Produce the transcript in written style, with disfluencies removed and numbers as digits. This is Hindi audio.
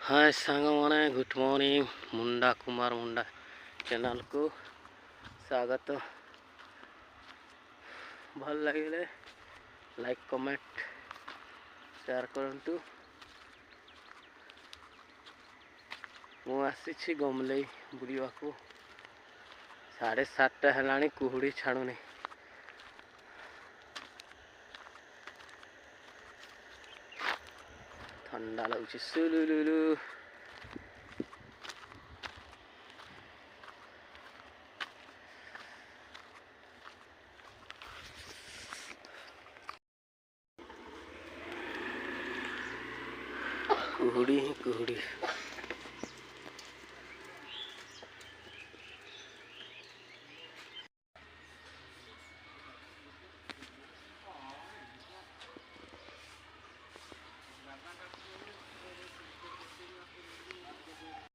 हाय सांग माने गुड मॉर्निंग मुंडा कुमार मुंडा चैनल को स्वागत। भल लगे लाइक कमेंट शेयर करंतु। मु आसी गमले बुड़वा को 7:30 है कुहुड़ी छाड़ुनी। ठंडा लगुच सुलुलुलु। कुहुड़ी ही कुहुड़ी।